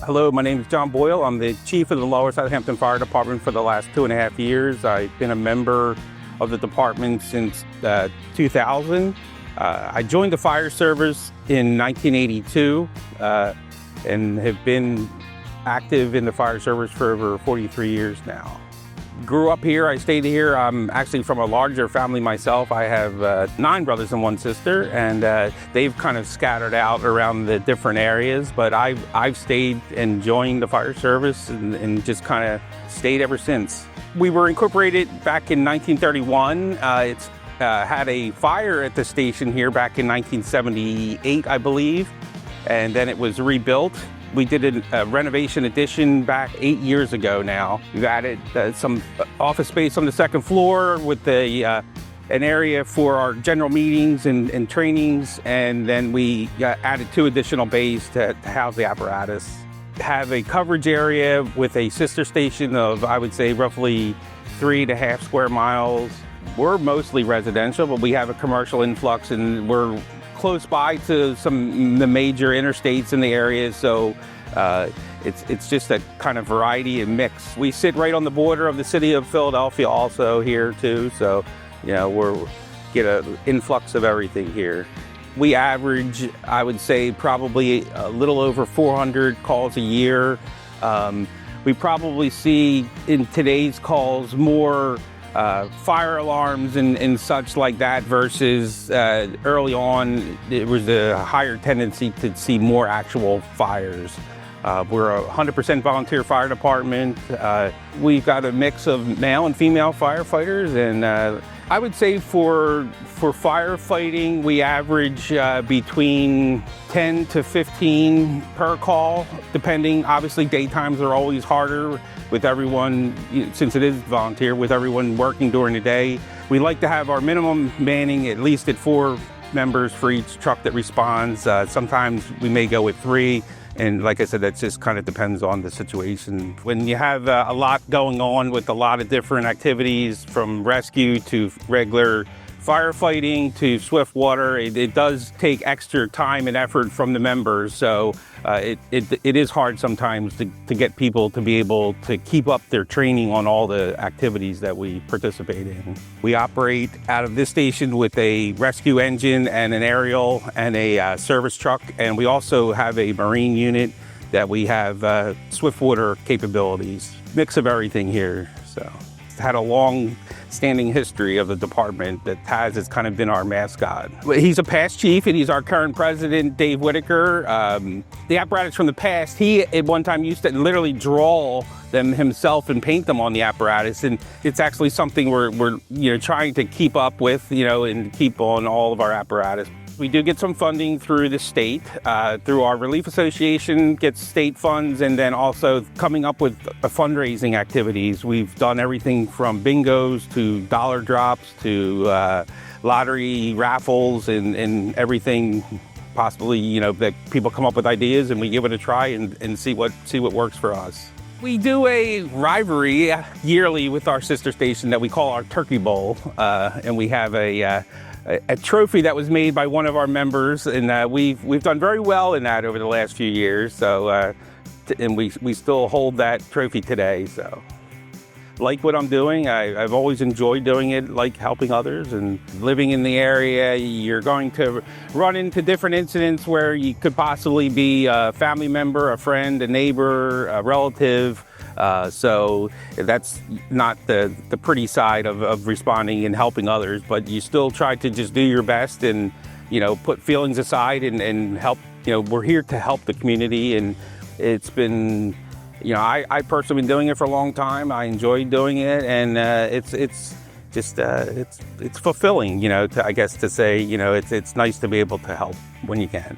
Hello, my name is John Boyle. I'm the Chief of the Lower Southampton Fire Department for the last 2.5 years. I've been a member of the department since 2000. I joined the fire service in 1982 and have been active in the fire service for over 43 years now. Grew up here, I stayed here. I'm actually from a larger family myself. I have 9 brothers and 1 sister, and they've kind of scattered out around the different areas, but I've stayed enjoying the fire service and just kind of stayed ever since. We were incorporated back in 1931. It's had a fire at the station here back in 1978, I believe, and then it was rebuilt. We did a renovation addition back 8 years ago now. We've added some office space on the 2nd floor with an area for our general meetings and trainings, and then we added 2 additional bays to house the apparatus. Have a coverage area with a sister station of, I would say, roughly 3.5 square miles. We're mostly residential, but we have a commercial influx, and we're close by to the major interstates in the area, so it's just a kind of variety and mix. We sit right on the border of the city of Philadelphia also here too, so we get an influx of everything here. We average, I would say, probably a little over 400 calls a year. We probably see in today's calls more fire alarms and such like that versus early on it was a higher tendency to see more actual fires. We're a 100% volunteer fire department. We've got a mix of male and female firefighters, and I would say for firefighting we average between 10 to 15 per call, depending. Obviously daytimes are always harder with everyone, since it is volunteer, with everyone working during the day. We like to have our minimum manning at least at 4 members for each truck that responds. Sometimes we may go with 3. And like I said, that just kind of depends on the situation. When you have a lot going on with a lot of different activities, from rescue to regular firefighting to swift water, it does take extra time and effort from the members. So it is hard sometimes to get people to be able to keep up their training on all the activities that we participate in. We operate out of this station with a rescue engine and an aerial and a service truck, and we also have a marine unit that we have swift water capabilities. Mix of everything here. So it's had a long standing history of the department that has kind of been our mascot. He's a past chief, and he's our current president, Dave Whitaker. The apparatus from the past, he at one time used to literally draw them himself and paint them on the apparatus, and it's actually something we're trying to keep up with, and keep on all of our apparatus. We do get some funding through the state, through our Relief Association, gets state funds, and then also coming up with fundraising activities. We've done everything from bingos to dollar drops to lottery raffles and everything possibly, that people come up with ideas and we give it a try and see what works for us. We do a rivalry yearly with our sister station that we call our Turkey Bowl, and we have a trophy that was made by one of our members, and we've done very well in that over the last few years. So, and we still hold that trophy today. So, like what I'm doing, I've always enjoyed doing it. Like helping others and living in the area, you're going to run into different incidents where you could possibly be a family member, a friend, a neighbor, a relative. So that's not the pretty side of responding and helping others, but you still try to just do your best and, put feelings aside and help. We're here to help the community, and it's been, I personally been doing it for a long time. I enjoy doing it, and it's fulfilling, I guess to say, it's nice to be able to help when you can.